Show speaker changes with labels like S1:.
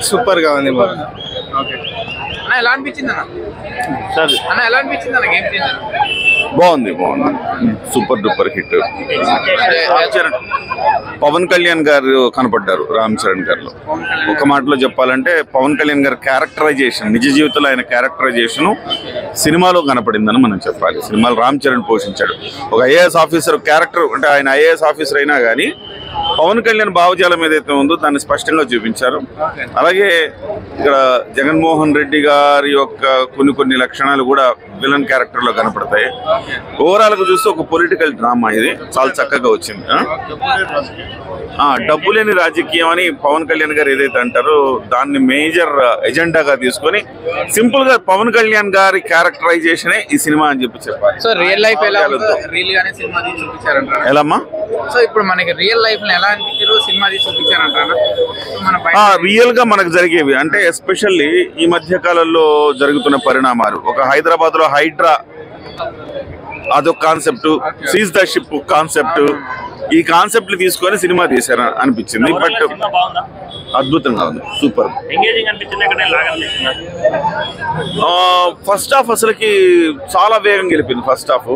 S1: Super గా ఉంది.
S2: ఎలా అనిపించింది అన్న ఎలా అనిపించింది అన్న గేమ్ చేంజర్?
S3: బాగుంది super duper hit. Pawan Kalyan గారు కనపడ్డారు రామ్ చరణ్ గారు. ఒక మాటలో చెప్పాలంటే పవన్ కళ్యాణ్ గారి క్యారెక్టరైజేషన్, నిజ జీవితంలో ఆయన క్యారెక్టరైజేషన్ సినిమాలో కనపడిందని మనం చెప్పాలి. సినిమాలో రామ్ చరణ్ పోషించాడు ఒక ఐఏఎస్ ఆఫీసర్ క్యారెక్టర్. అంటే ఆయన ఐఏఎస్ ఆఫీసర్ అయినా కానీ పవన్ కళ్యాణ్ భావజాలం ఏదైతే ఉందో దాన్ని స్పష్టంగా చూపించారు. అలాగే ఇక్కడ జగన్మోహన్ రెడ్డి గారి యొక్క కొన్ని లక్షణాలు కూడా విలన్ క్యారెక్టర్ లో కనపడతాయి. ఓవరాల్ గా చూస్తే ఒక పొలిటికల్ డ్రామా ఇది చాలా చక్కగా వచ్చింది. డబ్బు లేని రాజకీయం అని పవన్ కళ్యాణ్ గారు ఏదైతే అంటారో దాన్ని మేజర్ ఎజెండాగా తీసుకొని సింపుల్ గా పవన్ కళ్యాణ్ గారి క్యారెక్టరైజేషన్ ఈ సినిమా అని చెప్పాలి.
S2: సో రియల్ లైఫ్ ఎలా రియల్ గానే సినిమా తీసి చూపించారంట
S3: ఎలామ్మా?
S2: సో ఇప్పుడు మనకి రియల్ లైఫ్ ఎలా అనిపించారు సినిమా తీసి చూపించారంట?
S3: రియల్ గా మనకు జరిగేవి అంటే ఎస్పెషల్లీ ఈ మధ్య కాలంలో జరుగుతున్న పరిణామాలు. ఒక హైదరాబాద్ లో హైడ్రా అదొక concept, seize the ship concept, ఈ కాన్సెప్ట్ తీసుకొని సినిమా తీశారు అనిపించింది. బట్ అద్భుతంగా ఉంది, సూపర్. ఫస్ట్ హాఫ్ అసలుకి చాలా వేగంగా గెలిపింది. First half